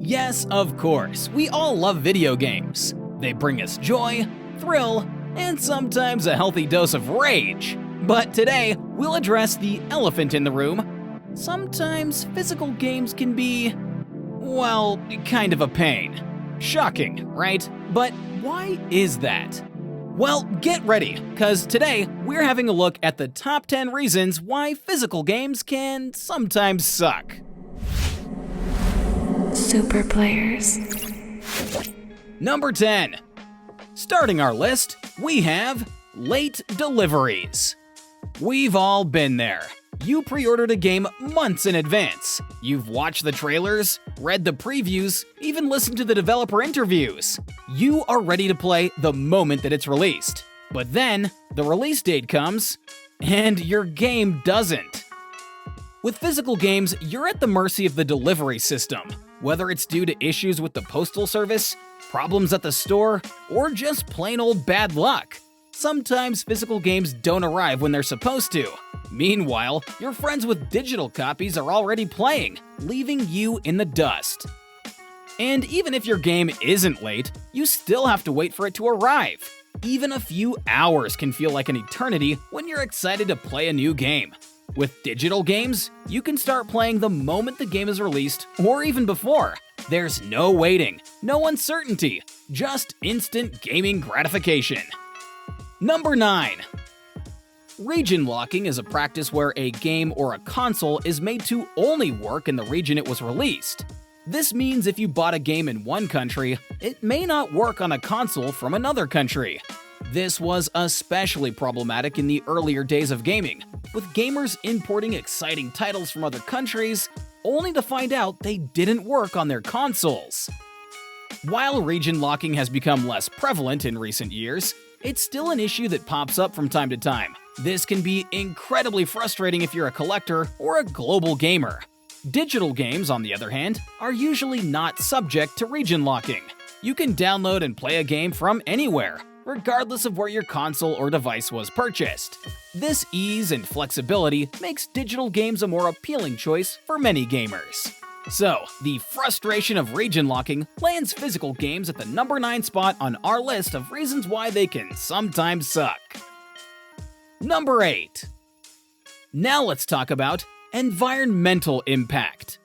Yes, of course, we all love video games. They bring us joy, thrill, and sometimes a healthy dose of rage. But today, we'll address the elephant in the room. Sometimes physical games can be, well, kind of a pain. Shocking, right? But why is that? Well, get ready, because today we're having a look at the top 10 reasons why physical games can sometimes suck. Superplayers. Number 10. Starting our list, we have late deliveries. We've all been there. You pre-ordered a game months in advance. You've watched the trailers, read the previews, even listened to the developer interviews. You are ready to play the moment that it's released. But then, the release date comes, and your game doesn't. With physical games, you're at the mercy of the delivery system. Whether it's due to issues with the postal service, problems at the store, or just plain old bad luck. Sometimes physical games don't arrive when they're supposed to. Meanwhile, your friends with digital copies are already playing, leaving you in the dust. And even if your game isn't late, you still have to wait for it to arrive. Even a few hours can feel like an eternity when you're excited to play a new game. With digital games, you can start playing the moment the game is released, or even before. There's no waiting, no uncertainty, just instant gaming gratification. Number 9. Region locking is a practice where a game or a console is made to only work in the region it was released. This means if you bought a game in one country, it may not work on a console from another country. This was especially problematic in the earlier days of gaming, with gamers importing exciting titles from other countries, only to find out they didn't work on their consoles. While region locking has become less prevalent in recent years, it's still an issue that pops up from time to time. This can be incredibly frustrating if you're a collector or a global gamer. Digital games, on the other hand, are usually not subject to region locking. You can download and play a game from anywhere, regardless of where your console or device was purchased. This ease and flexibility makes digital games a more appealing choice for many gamers. So, the frustration of region locking lands physical games at the number 9 spot on our list of reasons why they can sometimes suck. Number 8. Now let's talk about environmental impact.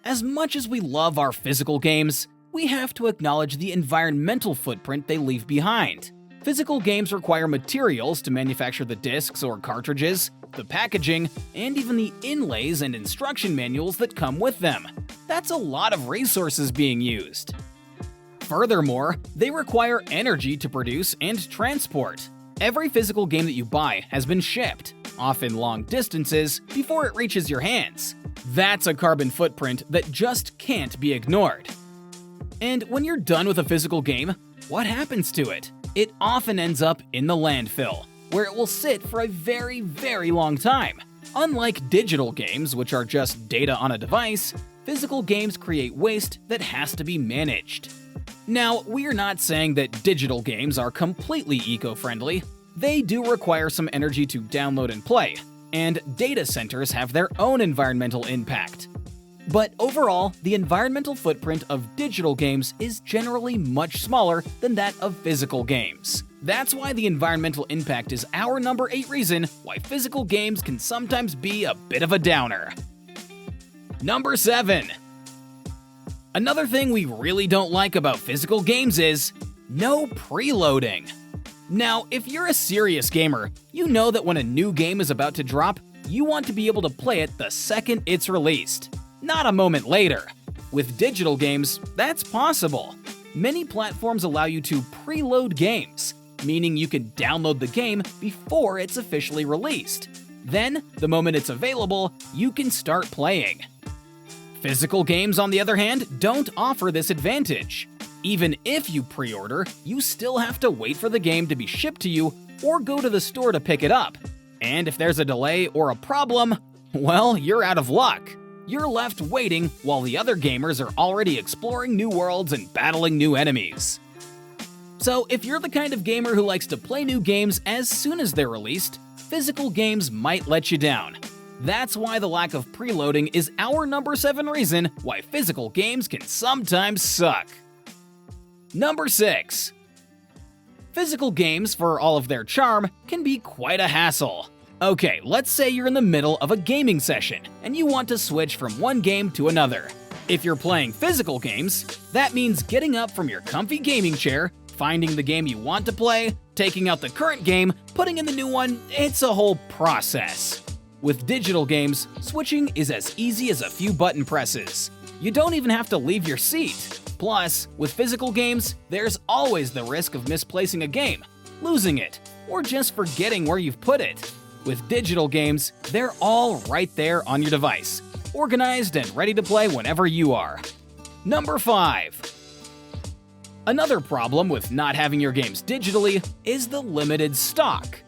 As much as we love our physical games, we have to acknowledge the environmental footprint they leave behind. Physical games require materials to manufacture the discs or cartridges, the packaging, and even the inlays and instruction manuals that come with them. That's a lot of resources being used. Furthermore, they require energy to produce and transport. Every physical game that you buy has been shipped, often long distances, before it reaches your hands. That's a carbon footprint that just can't be ignored. And when you're done with a physical game, what happens to it? It often ends up in the landfill, where it will sit for a very, very long time. Unlike digital games, which are just data on a device, physical games create waste that has to be managed. Now, we're not saying that digital games are completely eco-friendly. They do require some energy to download and play, and data centers have their own environmental impact. But overall, the environmental footprint of digital games is generally much smaller than that of physical games. That's why the environmental impact is our number 8 reason why physical games can sometimes be a bit of a downer. Number 7. Another thing we really don't like about physical games is no preloading. Now, if you're a serious gamer, you know that when a new game is about to drop, you want to be able to play it the second it's released, not a moment later. With digital games, that's possible. Many platforms allow you to preload games, meaning you can download the game before it's officially released. Then, the moment it's available, you can start playing. Physical games, on the other hand, don't offer this advantage. Even if you pre-order, you still have to wait for the game to be shipped to you or go to the store to pick it up. And if there's a delay or a problem, well, you're out of luck. You're left waiting while the other gamers are already exploring new worlds and battling new enemies. So if you're the kind of gamer who likes to play new games as soon as they're released, physical games might let you down. That's why the lack of preloading is our number 7 reason why physical games can sometimes suck. Number 6. Physical games, for all of their charm, can be quite a hassle. Okay, let's say you're in the middle of a gaming session and you want to switch from one game to another. If you're playing physical games, that means getting up from your comfy gaming chair, finding the game you want to play, taking out the current game, putting in the new one. It's a whole process. With digital games, switching is as easy as a few button presses. You don't even have to leave your seat. Plus, with physical games, there's always the risk of misplacing a game, losing it, or just forgetting where you've put it. With digital games, they're all right there on your device, organized and ready to play whenever you are. Number 5. Another problem with not having your games digitally is the limited stock.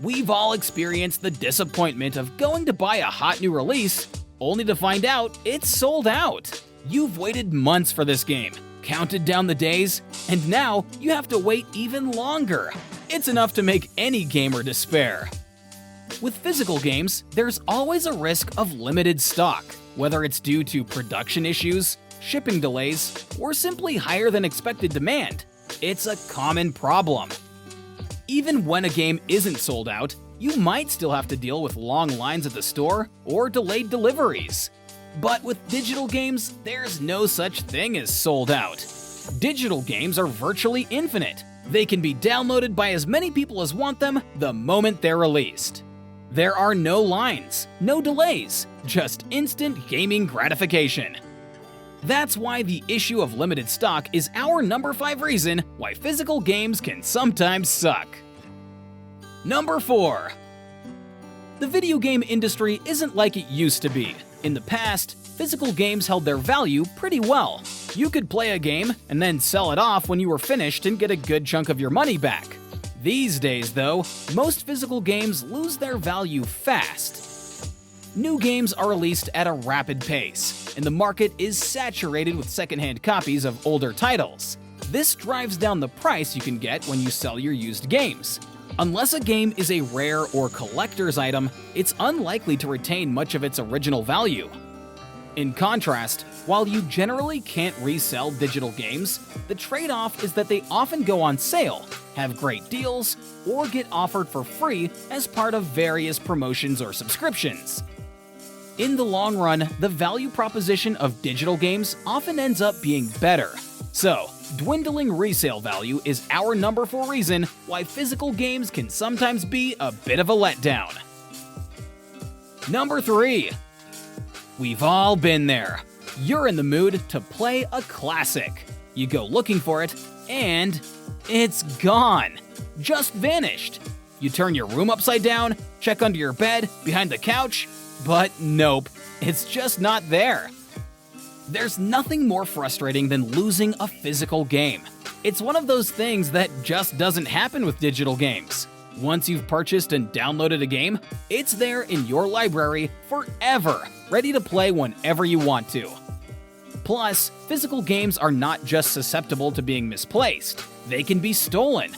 We've all experienced the disappointment of going to buy a hot new release, only to find out it's sold out. You've waited months for this game, counted down the days, and now you have to wait even longer. It's enough to make any gamer despair. With physical games, there's always a risk of limited stock, whether it's due to production issues, shipping delays, or simply higher than expected demand. It's a common problem. Even when a game isn't sold out, you might still have to deal with long lines at the store or delayed deliveries. But with digital games, there's no such thing as sold out. Digital games are virtually infinite. They can be downloaded by as many people as want them the moment they're released. There are no lines, no delays, just instant gaming gratification. That's why the issue of limited stock is our number 5 reason why physical games can sometimes suck. Number 4. The video game industry isn't like it used to be. In the past, physical games held their value pretty well. You could play a game and then sell it off when you were finished and get a good chunk of your money back. These days, though, most physical games lose their value fast. New games are released at a rapid pace, and the market is saturated with secondhand copies of older titles. This drives down the price you can get when you sell your used games. Unless a game is a rare or collector's item, it's unlikely to retain much of its original value. In contrast, while you generally can't resell digital games, the trade-off is that they often go on sale, have great deals, or get offered for free as part of various promotions or subscriptions. In the long run, the value proposition of digital games often ends up being better. So, dwindling resale value is our number 4 reason why physical games can sometimes be a bit of a letdown. Number 3. We've all been there. You're in the mood to play a classic. You go looking for it, and it's gone. Just vanished. You turn your room upside down, check under your bed, behind the couch, but nope, it's just not there. There's nothing more frustrating than losing a physical game. It's one of those things that just doesn't happen with digital games. Once you've purchased and downloaded a game, it's there in your library forever, ready to play whenever you want to. Plus, physical games are not just susceptible to being misplaced. They can be stolen,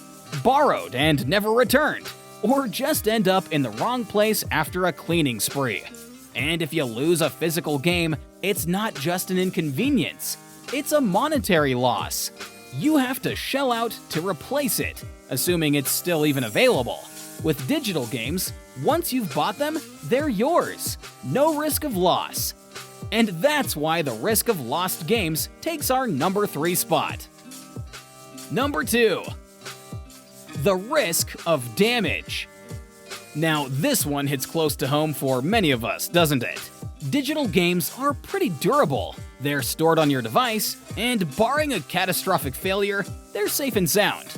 borrowed and never returned, or just end up in the wrong place after a cleaning spree. And if you lose a physical game, it's not just an inconvenience, it's a monetary loss. You have to shell out to replace it, assuming it's still even available. With digital games, once you've bought them, they're yours. No risk of loss. And that's why the risk of lost games takes our number 3 spot. Number 2. The risk of damage. Now, this one hits close to home for many of us, doesn't it? Digital games are pretty durable. They're stored on your device, and barring a catastrophic failure, they're safe and sound.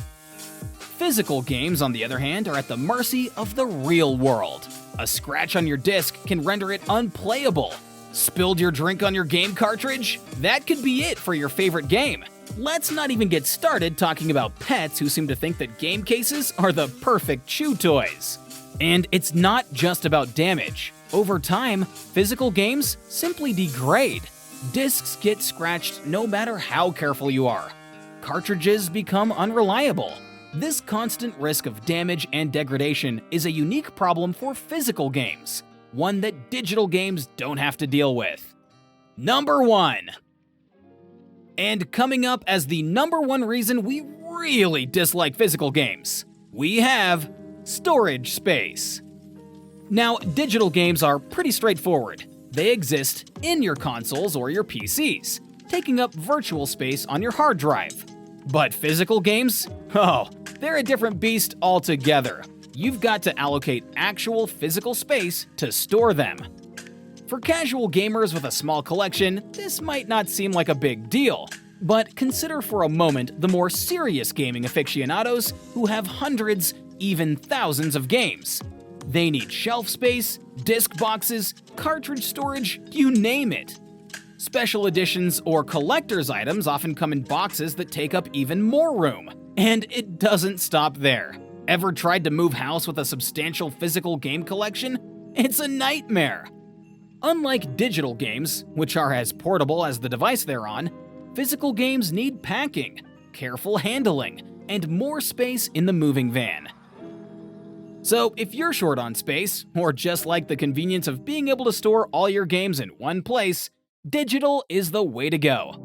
Physical games, on the other hand, are at the mercy of the real world. A scratch on your disc can render it unplayable. Spilled your drink on your game cartridge? That could be it for your favorite game. Let's not even get started talking about pets who seem to think that game cases are the perfect chew toys. And it's not just about damage. Over time, physical games simply degrade. Discs get scratched no matter how careful you are. Cartridges become unreliable. This constant risk of damage and degradation is a unique problem for physical games. one that digital games don't have to deal with. Number 1. And coming up as the number 1 reason we really dislike physical games, we have storage space. Now, digital games are pretty straightforward. They exist in your consoles or your PCs, taking up virtual space on your hard drive. But physical games? Oh, they're a different beast altogether. You've got to allocate actual physical space to store them. For casual gamers with a small collection, this might not seem like a big deal. But consider for a moment the more serious gaming aficionados who have hundreds, even thousands of games. They need shelf space, disc boxes, cartridge storage, you name it. Special editions or collector's items often come in boxes that take up even more room. And it doesn't stop there. Ever tried to move house with a substantial physical game collection? It's a nightmare. Unlike digital games, which are as portable as the device they're on, physical games need packing, careful handling, and more space in the moving van. So if you're short on space, or just like the convenience of being able to store all your games in one place, digital is the way to go.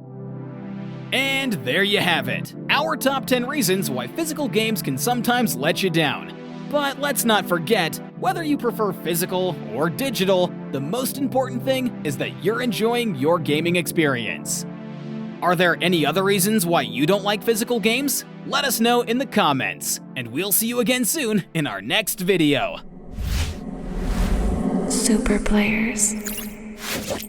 And there you have it, our top 10 reasons why physical games can sometimes let you down. But let's not forget, whether you prefer physical or digital, the most important thing is that you're enjoying your gaming experience. Are there any other reasons why you don't like physical games? Let us know in the comments, and we'll see you again soon in our next video. Superplayers.